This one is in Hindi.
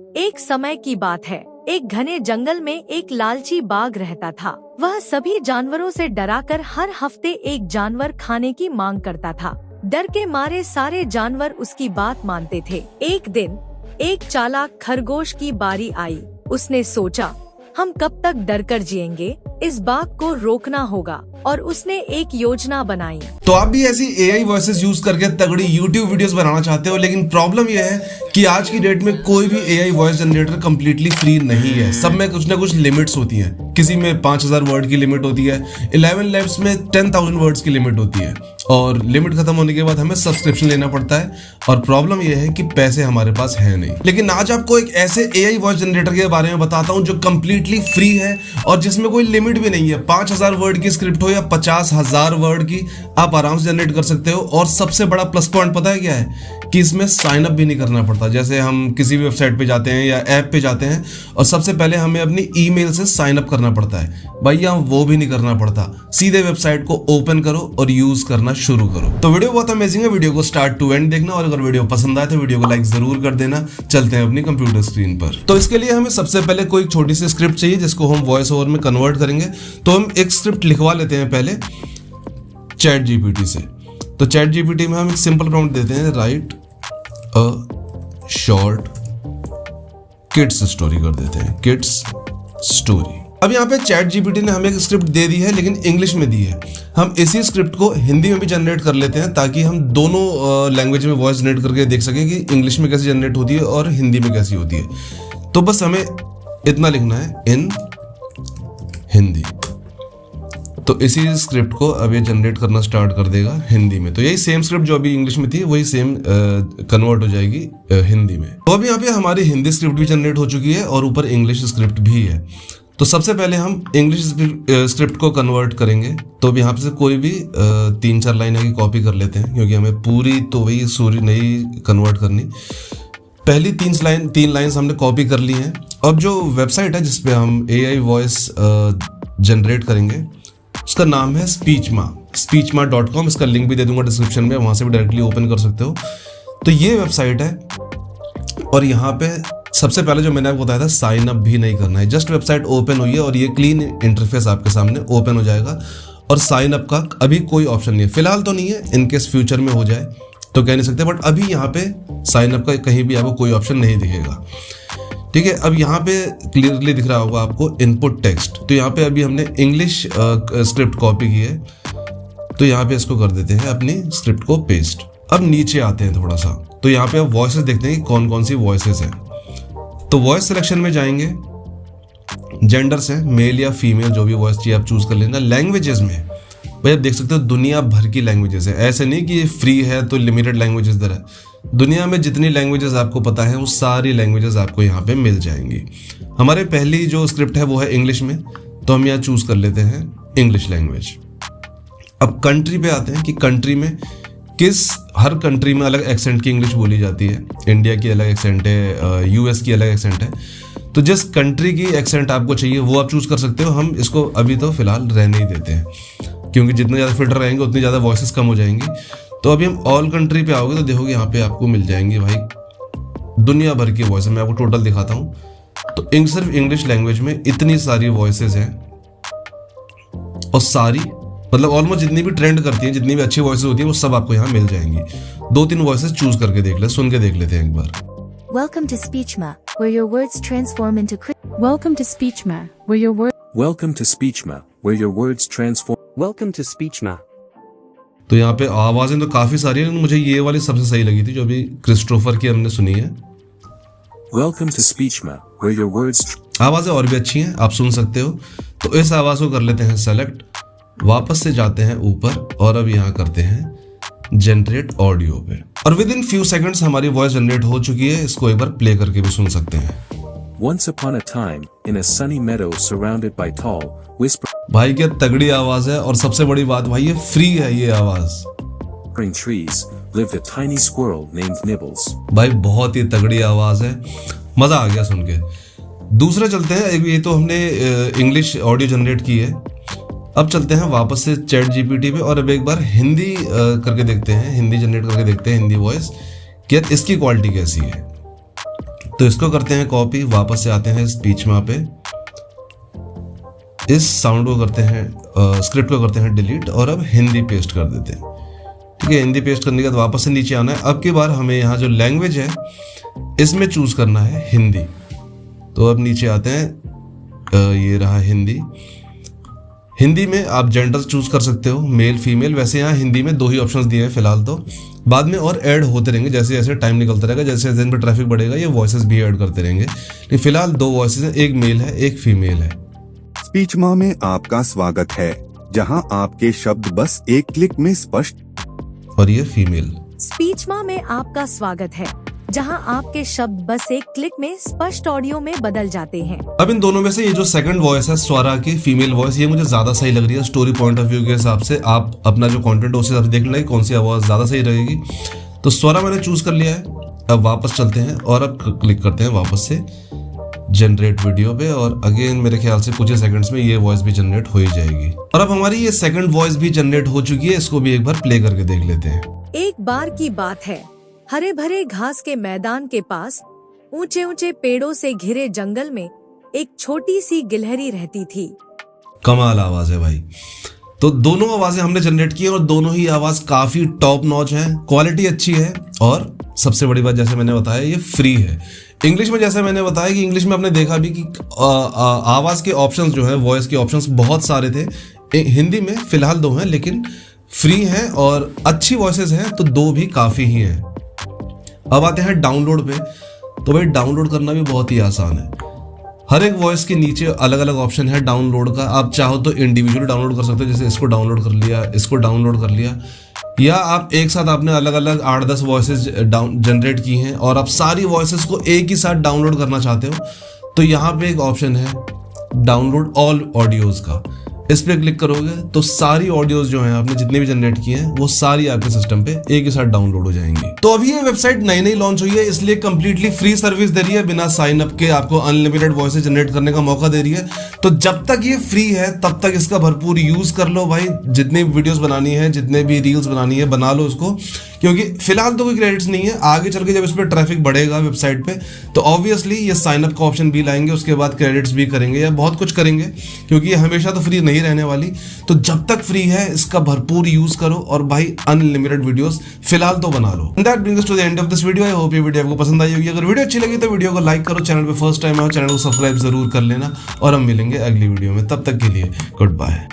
एक समय की बात है, एक घने जंगल में एक लालची बाघ रहता था। वह सभी जानवरों से डराकर हर हफ्ते एक जानवर खाने की मांग करता था। डर के मारे सारे जानवर उसकी बात मानते थे। एक दिन एक चालाक खरगोश की बारी आई। उसने सोचा, हम कब तक डरकर जिएंगे, इस बाघ को रोकना होगा, और उसने एक योजना बनाई। तो आप भी ऐसी एआई वॉइसेस यूज करके तगड़ी YouTube वीडियोस बनाना चाहते हो, लेकिन प्रॉब्लम यह है कि आज की डेट में कोई भी AI voice generator completely free नहीं है। सब में कुछ ना कुछ लिमिट्स होती हैं। किसी में 5000 वर्ड की लिमिट होती है, 11 लैब्स में 10,000 वर्ड्स की लिमिट होती है, और लिमिट खत्म होने के बाद हमें सब्सक्रिप्शन लेना पड़ता है। और प्रॉब्लम यह है कि पैसे हमारे पास है नहीं। लेकिन आज आपको एक ऐसे एआई वॉइस जनरेटर के बारे में बताता हूं जो कंप्लीटली फ्री है और जिसमें कोई लिमिट भी नहीं है। 5000 वर्ड की स्क्रिप्ट हो या 50,000 वर्ड की, आप आराम से जनरेट कर सकते हो। और सबसे बड़ा प्लस पॉइंट पता है क्या है? कि इसमें साइन अप भी नहीं करना पड़ता। जैसे हम किसी भी वेबसाइट पे जाते हैं या ऐप पे जाते हैं और सबसे पहले हमें अपनी ईमेल से साइन अप करना पड़ता है, भाई यहाँ वो भी नहीं करना पड़ता। सीधे वेबसाइट को ओपन करो और यूज करना शुरू करो। तो वीडियो बहुत अमेजिंग है, वीडियो को स्टार्ट टू एंड देखना, और अगर वीडियो पसंद आए तो वीडियो को लाइक जरूर कर देना। चलते हैं अपनी कंप्यूटर स्क्रीन पर। तो इसके लिए हमें सबसे पहले कोई छोटी सी स्क्रिप्ट चाहिए जिसको हम वॉइस ओवर में कन्वर्ट करेंगे। तो हम एक स्क्रिप्ट लिखवा लेते हैं पहले चैट जीपीटी से। तो चैट जीपीटी में हम एक सिंपल प्रॉम्प्ट देते हैं, right a short kids story कर देते हैं, किड्स स्टोरी। अब यहाँ पे चैट जीपीटी ने हमें एक स्क्रिप्ट दे दी है, लेकिन इंग्लिश में दी है। हम इसी स्क्रिप्ट को हिंदी में भी जनरेट कर लेते हैं ताकि हम दोनों लैंग्वेज में वॉइस जनरेट करके देख सकें कि इंग्लिश में कैसे जनरेट होती है और हिंदी में कैसी होती है। तो बस हमें इतना लिखना है, इन हिंदी। तो इसी स्क्रिप्ट को अब ये जनरेट करना स्टार्ट कर देगा हिंदी में। तो यही सेम स्क्रिप्ट जो अभी इंग्लिश में थी वही सेम कन्वर्ट हो जाएगी हिंदी में। तो अब यहाँ पे हमारी हिंदी स्क्रिप्ट भी जनरेट हो चुकी है और ऊपर इंग्लिश स्क्रिप्ट भी है। तो सबसे पहले हम इंग्लिश स्क्रिप्ट को कन्वर्ट करेंगे। तो अब यहाँ से कोई भी 3-4 लाइन की कॉपी कर लेते हैं, क्योंकि हमें पूरी तो वही सूरी नहीं कन्वर्ट करनी। पहली 3 लाइन्स हमने कॉपी कर ली हैं। अब जो वेबसाइट है जिसपे हम एआई वॉइस जनरेट करेंगे उसका नाम है speechma.com। इसका लिंक भी दे दूंगा डिस्क्रिप्शन में, वहां से भी डायरेक्टली ओपन कर सकते हो। तो ये वेबसाइट है, और यहाँ पे सबसे पहले जो मैंने आपको बताया था साइन अप भी नहीं करना है। जस्ट वेबसाइट ओपन हुई है और ये क्लीन इंटरफेस आपके सामने ओपन हो जाएगा, और साइन अप का अभी कोई ऑप्शन नहीं है। फिलहाल तो नहीं है, इनकेस फ्यूचर में हो जाए तो कह नहीं सकते, बट अभी यहाँ पे साइन अप का कहीं भी आपको कोई ऑप्शन नहीं दिखेगा। ठीक है, अब यहाँ पे क्लियरली दिख रहा होगा आपको इनपुट टेक्स्ट। तो यहाँ पे अभी हमने इंग्लिश स्क्रिप्ट कॉपी की है, तो यहाँ पे इसको कर देते हैं अपनी स्क्रिप्ट को पेस्ट। अब नीचे आते हैं थोड़ा सा, तो यहाँ पे आप वॉइसेस देखते हैं कि कौन कौन सी वॉइसेस हैं। तो वॉइस सिलेक्शन में जाएंगे, जेंडर्स हैं, मेल या फीमेल, जो भी वॉइस चाहिए आप चूज कर लेना। लैंग्वेजेस में भाई आप देख सकते हो दुनिया भर की लैंग्वेजेस है। ऐसे नहीं कि ये फ्री है तो लिमिटेड लैंग्वेजेस इधर है। दुनिया में जितनी लैंग्वेजेस आपको पता है वो सारी लैंग्वेजेस आपको यहाँ पे मिल जाएंगी। हमारे पहली जो स्क्रिप्ट है वो है इंग्लिश में, तो हम यहाँ चूज कर लेते हैं इंग्लिश लैंग्वेज। अब कंट्री पे आते हैं कि कंट्री में हर कंट्री में अलग एक्सेंट की इंग्लिश बोली जाती है। इंडिया की अलग एक्सेंट है, यूएस की अलग एक्सेंट है। तो जिस कंट्री की एक्सेंट आपको चाहिए वो आप चूज कर सकते हो। हम इसको अभी तो फिलहाल रहने ही देते हैं, क्योंकि जितने ज़्यादा फिल्टर रहेंगे उतनी ज़्यादा वॉइसेस कम हो जाएंगी। तो अभी हम ऑल कंट्री पे आओगे तो देखोगे यहाँ पे आपको मिल जाएंगी भाई दुनिया भर की वॉइस। मैं आपको टोटल दिखाता हूँ। तो सिर्फ इंग्लिश लैंग्वेज में इतनी सारी वॉइसेस हैं, और सारी मतलब ऑलमोस्ट जितनी भी ट्रेंड करती हैं, जितनी भी अच्छी वॉइसेस होती है वो सब आपको यहाँ मिल जाएंगी। 2-3 वॉइसेस चूज करके देख ले, सुन के देख लेते हैं एक बार। Welcome to Speechma, where your words transform into Welcome to Speechma, where your words Welcome to Speechma, where your words transform. Welcome to Speechma. तो यहाँ पे आवाजें तो काफी सारी हैं, मुझे ये वाली सबसे सही लगी थी जो अभी क्रिस्टोफर की हमने सुनी है। Welcome to Speechma, where your words. आवाजें और भी अच्छी हैं, आप सुन सकते हो। तो इस आवाज को कर लेते हैं सेलेक्ट, वापस से जाते हैं ऊपर, और अब यहाँ करते हैं जनरेट ऑडियो पे, और विद इन फ्यू सेकंड्स हमारी वॉइस जनरेट हो चुकी है। इसको एक बार प्ले करके भी सुन सकते हैं। Once upon a time, in a sunny meadow surrounded by tall, भाई क्या तगड़ी आवाज है, और सबसे बड़ी बात भाई ये फ्री है ये आवाज। whispering trees, lived a tiny squirrel named Nibbles. भाई बहुत ही तगड़ी आवाज है, मजा आ गया सुन के। दूसरा चलते हैं, ये तो हमने इंग्लिश ऑडियो जनरेट की है। अब चलते हैं वापस से चैट जीपीटी पे, और अब एक बार हिंदी करके देखते हैं, हिंदी जनरेट करके देखते हैं हिंदी वॉइस, कि इसकी क्वालिटी कैसी है। तो इसको करते हैं कॉपी, वापस से आते हैं स्पीचमा पे, इस साउंड को करते हैं स्क्रिप्ट को करते हैं डिलीट और अब हिंदी पेस्ट कर देते हैं। ठीक है, हिंदी पेस्ट करने के बाद वापस से नीचे आना है। अब की बार हमें यहाँ जो लैंग्वेज है इसमें चूज करना है हिंदी। तो अब नीचे आते हैं, ये रहा हिंदी। हिंदी में आप जेंडर चूज कर सकते हो, मेल फीमेल। वैसे यहाँ हिंदी में 2 ही ऑप्शंस दिए हैं फिलहाल, तो बाद में और ऐड होते रहेंगे जैसे जैसे टाइम निकलता रहेगा, जैसे जैसे इन पर ट्रैफिक बढ़ेगा ये वॉइसेस भी ऐड करते रहेंगे। लेकिन फिलहाल 2 वॉइसेस हैं, एक मेल है एक फीमेल है। स्पीचमा में आपका स्वागत है, जहां आपके शब्द बस एक क्लिक में स्पष्ट और ये फीमेल। स्पीचमा में आपका स्वागत है, जहां आपके शब्द बस एक क्लिक में स्पष्ट ऑडियो में बदल जाते हैं। अब इन दोनों में से ये जो सेकंड वॉइस है स्वरा की फीमेल वॉइस, ये मुझे ज्यादा सही लग रही है स्टोरी पॉइंट ऑफ व्यू के हिसाब से। आप अपना जो कंटेंट है उस हिसाब से देख लेना कौन सी आवाज ज्यादा सही रहेगी। तो स्वरा मैंने चूज कर लिया है। अब वापस चलते हैं और अब क्लिक करते हैं वापस से जनरेट वीडियो पे, और अगेन मेरे ख्याल से कुछ ही सेकंड्स में ये वॉइस भी जनरेट हो ही जाएगी। और अब हमारी ये सेकंड वॉइस भी जनरेट हो चुकी है, इसको भी एक बार प्ले करके देख लेते हैं। एक बार की बात है, हरे भरे घास के मैदान के पास ऊंचे ऊंचे पेड़ों से घिरे जंगल में एक छोटी सी गिलहरी रहती थी। कमाल आवाज है भाई। तो दोनों आवाजें हमने जनरेट की है और दोनों ही आवाज काफी टॉप नॉच है, क्वालिटी अच्छी है, और सबसे बड़ी बात जैसे मैंने बताया ये फ्री है। इंग्लिश में जैसे मैंने बताया कि इंग्लिश में आपने देखा भी कि आवाज के ऑप्शंस जो है, वॉइस के ऑप्शंस बहुत सारे थे। हिंदी में फिलहाल 2 हैं, लेकिन फ्री हैं और अच्छी वॉइसेस हैं तो 2 भी काफी ही हैं। अब आते हैं डाउनलोड पे। तो भाई डाउनलोड करना भी बहुत ही आसान है। हर एक वॉइस के नीचे अलग अलग ऑप्शन है डाउनलोड का। आप चाहो तो इंडिविजुअल डाउनलोड कर सकते हो, जैसे इसको डाउनलोड कर लिया, इसको डाउनलोड कर लिया, या आप एक साथ आपने अलग अलग 8-10 वॉइसेस जनरेट की हैं और आप सारी वॉइसेस को एक ही साथ डाउनलोड करना चाहते हो, तो यहाँ पे एक ऑप्शन है डाउनलोड ऑल ऑडियोज का। इस पे क्लिक करोगे तो सारी ऑडियोज जो हैं आपने जितने भी जनरेट किए हैं वो सारी आपके सिस्टम पे एक ही साथ डाउनलोड हो जाएंगी। तो अभी ये वेबसाइट नई नई लॉन्च हुई है, इसलिए कंप्लीटली फ्री सर्विस दे रही है, बिना साइन अप के आपको अनलिमिटेड वॉइसेस जनरेट करने का मौका दे रही है। तो जब तक ये फ्री है तब तक इसका भरपूर यूज कर लो भाई। जितनी वीडियोस बनानी है, जितने भी रील्स बनानी है, बना लो इसको, क्योंकि फिलहाल तो कोई क्रेडिट्स नहीं है। आगे चल के जब इस पर ट्रैफिक बढ़ेगा वेबसाइट पे तो ऑब्वियसली ये साइन अप का ऑप्शन भी लाएंगे, उसके बाद क्रेडिट्स भी करेंगे या बहुत कुछ करेंगे, क्योंकि ये हमेशा तो फ्री नहीं रहने वाली। तो जब तक फ्री है इसका भरपूर यूज करो और भाई अनलिमिटेड वीडियोस फिलहाल तो बना लो। That brings to the end of this video. I hope ये वीडियो आपको पसंद आई होगी। अगर वीडियो अच्छी लगी तो वीडियो को लाइक करो, चैनल पे फर्स्ट टाइम आओ चैनल को सब्सक्राइब जरूर कर लेना, और हम मिलेंगे अगली वीडियो में। तब तक के लिए गुड बाय।